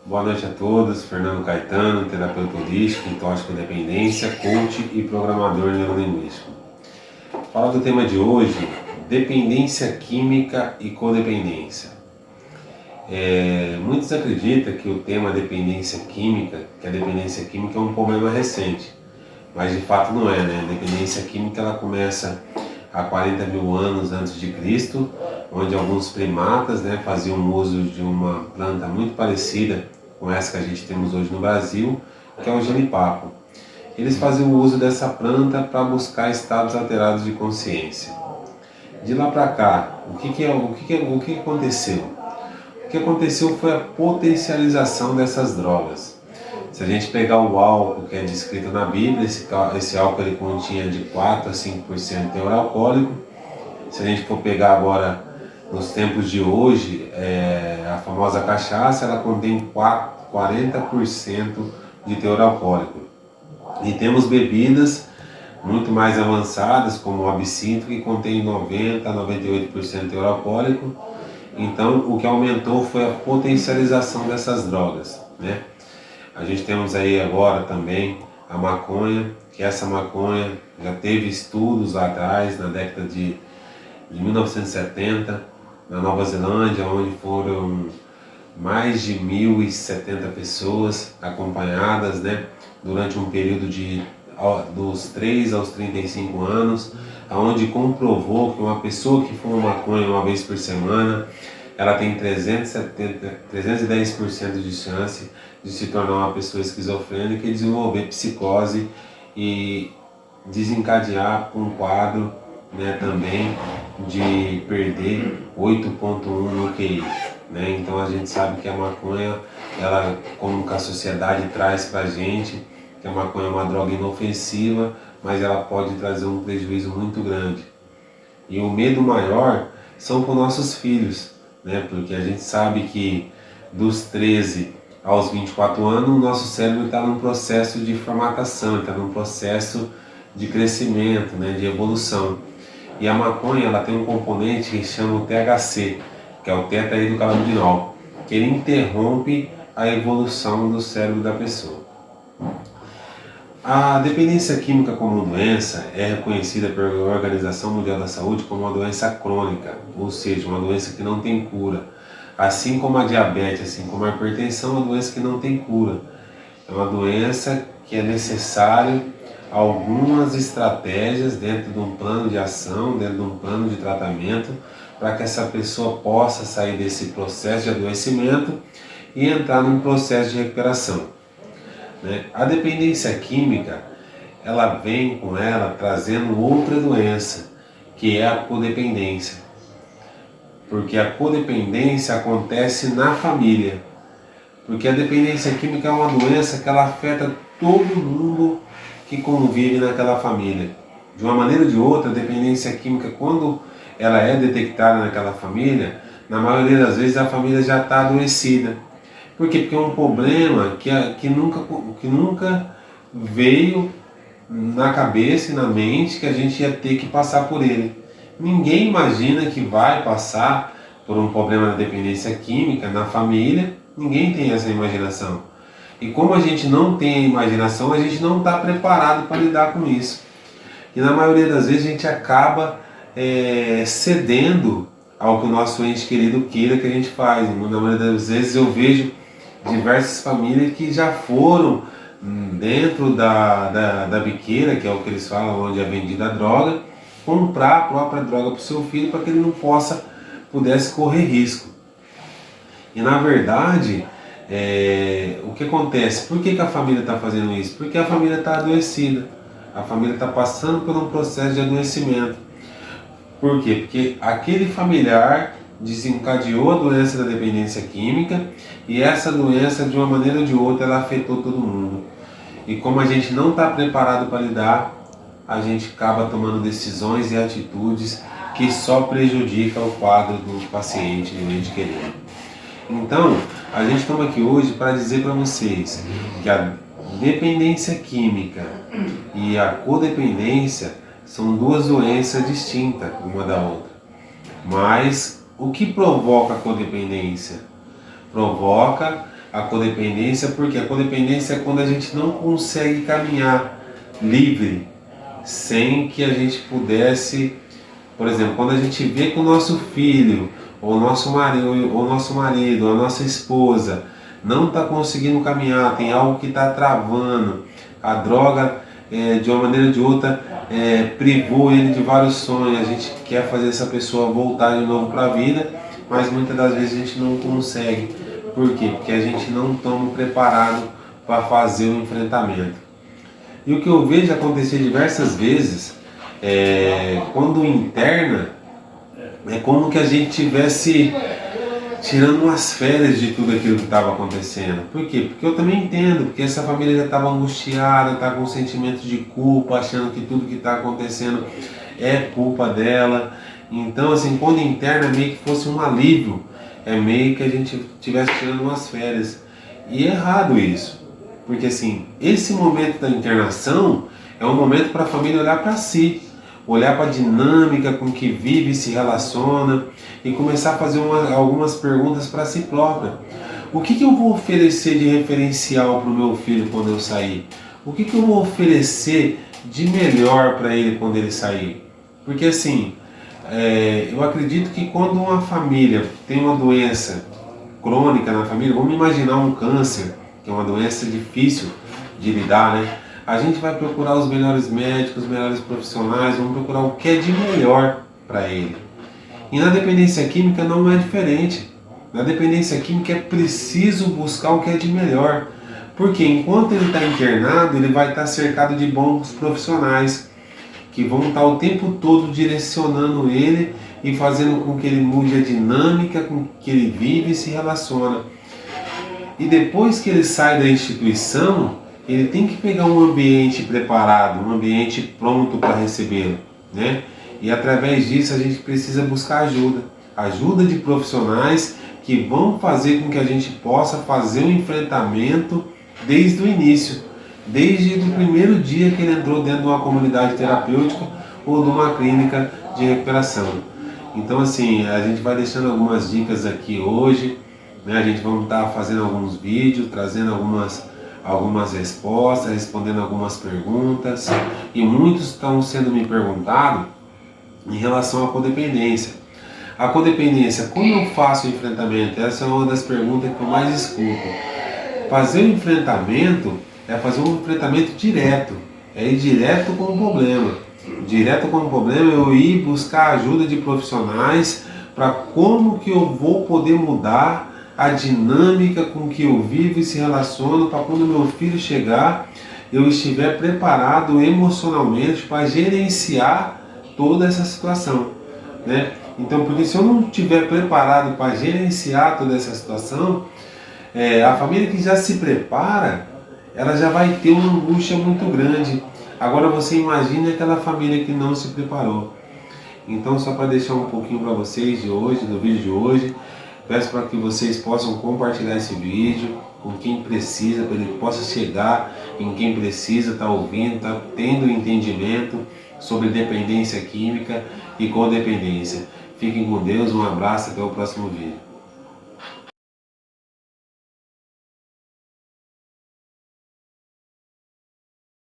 Boa noite a todos, Fernando Caetano, terapeuta holístico, tóxico-dependência, coach e programador neurolinguístico. Fala do tema de hoje, dependência química e codependência. Muitos acreditam que o tema dependência química, que a dependência química é um problema recente, mas de fato não é, né? A dependência química ela começa há 40 mil anos antes de Cristo, onde alguns primatas, né, faziam uso de uma planta muito parecida com essa que a gente temos hoje no Brasil, que é o jenipapo. Eles faziam uso dessa planta para buscar estados alterados de consciência. De lá para cá, o que aconteceu? O que aconteceu foi a potencialização dessas drogas. Se a gente pegar o álcool que é descrito na Bíblia, esse álcool ele continha de 4 a 5% de teor alcoólico. Se a gente for pegar agora nos tempos de hoje, a famosa cachaça, ela contém 40% de teor alcoólico. E temos bebidas muito mais avançadas, como o absinto, que contém 90 a 98% de teor alcoólico. Então, o que aumentou foi a potencialização dessas drogas, né? A gente temos aí agora também a maconha, que essa maconha já teve estudos lá atrás, na década de 1970, na Nova Zelândia, onde foram mais de 1.070 pessoas acompanhadas, né, durante um período dos 3 aos 35 anos, onde comprovou que uma pessoa que fuma maconha uma vez por semana, ela tem 310% de chance de se tornar uma pessoa esquizofrênica e desenvolver psicose e desencadear um quadro, né, também de perder 8,1 no QI. Né? Então a gente sabe que a maconha, ela, como que a sociedade traz pra gente, que a maconha é uma droga inofensiva, mas ela pode trazer um prejuízo muito grande. E o medo maior são com nossos filhos, né? Porque a gente sabe que dos 13 aos 24 anos, o nosso cérebro está num processo de formatação, está num processo de crescimento, né? De evolução. E a maconha ela tem um componente que chama o THC, que é o tetrahidrocannabinol, que ele interrompe a evolução do cérebro da pessoa. A dependência química como doença é reconhecida pela Organização Mundial da Saúde como uma doença crônica, ou seja, uma doença que não tem cura. Assim como a diabetes, assim como a hipertensão, é uma doença que não tem cura. É uma doença que é necessário algumas estratégias dentro de um plano de ação, dentro de um plano de tratamento, para que essa pessoa possa sair desse processo de adoecimento e entrar num processo de recuperação. Né? A dependência química, ela vem com ela trazendo outra doença, que é a codependência. Porque a codependência acontece na família. Porque a dependência química é uma doença que ela afeta todo mundo que convive naquela família. De uma maneira ou de outra, a dependência química, quando ela é detectada naquela família, na maioria das vezes a família já está adoecida. Por quê? Porque é um problema que nunca veio na cabeça e na mente que a gente ia ter que passar por ele. Ninguém imagina que vai passar por um problema de dependência química na família, ninguém tem essa imaginação. E como a gente não tem a imaginação, a gente não está preparado para lidar com isso. E na maioria das vezes a gente acaba cedendo ao que o nosso ente querido queira que a gente faz. Na maioria das vezes eu vejo diversas famílias que já foram dentro da biqueira, que é o que eles falam, onde é vendida a droga, comprar a própria droga para o seu filho para que ele não pudesse correr risco. E na verdade, o que acontece? Por que a família está fazendo isso? Porque a família está adoecida, a família está passando por um processo de adoecimento. Por quê? Porque aquele familiar desencadeou a doença da dependência química e essa doença, de uma maneira ou de outra, ela afetou todo mundo. E como a gente não está preparado para lidar, a gente acaba tomando decisões e atitudes que só prejudicam o quadro do paciente, do ente querido. Então, a gente estamos aqui hoje para dizer para vocês que a dependência química e a codependência são duas doenças distintas uma da outra. Mas o que provoca a codependência? Provoca a codependência, porque a codependência é quando a gente não consegue caminhar livre, sem que a gente pudesse, por exemplo, quando a gente vê que o nosso filho, ou nosso marido, ou a nossa esposa não está conseguindo caminhar, tem algo que está travando, a droga de uma maneira ou de outra privou ele de vários sonhos, a gente quer fazer essa pessoa voltar de novo para a vida, mas muitas das vezes a gente não consegue. Por quê? Porque a gente não está preparado para fazer o enfrentamento. E o que eu vejo acontecer diversas vezes, quando interna, é como que a gente tivesse tirando umas férias de tudo aquilo que estava acontecendo. Por quê? Porque eu também entendo, porque essa família já estava angustiada, está com um sentimento de culpa, achando que tudo que está acontecendo é culpa dela. Então, assim, quando interna, é meio que fosse um alívio, é meio que a gente estivesse tirando umas férias. E é errado isso, porque assim, esse momento da internação é um momento para a família olhar para si, olhar para a dinâmica com que vive e se relaciona e começar a fazer algumas perguntas para si própria. O que eu vou oferecer de referencial para o meu filho quando eu sair? O que eu vou oferecer de melhor para ele quando ele sair? Porque assim, eu acredito que quando uma família tem uma doença crônica na família, vamos imaginar um câncer, que é uma doença difícil de lidar, né? A gente vai procurar os melhores médicos, os melhores profissionais, vamos procurar o que é de melhor para ele. E na dependência química não é diferente. Na dependência química é preciso buscar o que é de melhor. Porque enquanto ele está internado, ele vai estar cercado de bons profissionais que vão estar o tempo todo direcionando ele e fazendo com que ele mude a dinâmica com que ele vive e se relaciona. E depois que ele sai da instituição, ele tem que pegar um ambiente preparado, um ambiente pronto para recebê-lo, né? E através disso a gente precisa buscar ajuda de profissionais que vão fazer com que a gente possa fazer o enfrentamento desde o início, desde o primeiro dia que ele entrou dentro de uma comunidade terapêutica ou de uma clínica de recuperação. Então assim, a gente vai deixando algumas dicas aqui hoje, né? A gente vai estar fazendo alguns vídeos, trazendo algumas respostas, respondendo algumas perguntas, e muitos estão sendo me perguntados em relação à codependência. A codependência, como eu faço o enfrentamento? Essa é uma das perguntas que eu mais escuto. Fazer o enfrentamento é fazer um enfrentamento direto, é ir direto com o problema. Direto com o problema é eu ir buscar ajuda de profissionais para como que eu vou poder mudar a dinâmica com que eu vivo e se relaciono, para quando meu filho chegar, eu estiver preparado emocionalmente para gerenciar toda essa situação, né? Então, porque se eu não estiver preparado para gerenciar toda essa situação, a família que já se prepara, ela já vai ter uma angústia muito grande. Agora você imagine aquela família que não se preparou. Então, só para deixar um pouquinho para vocês de hoje, do vídeo de hoje, peço para que vocês possam compartilhar esse vídeo com quem precisa, para ele possa chegar em quem precisa, está ouvindo, está tendo entendimento sobre dependência química e codependência. Fiquem com Deus, um abraço, até o próximo vídeo.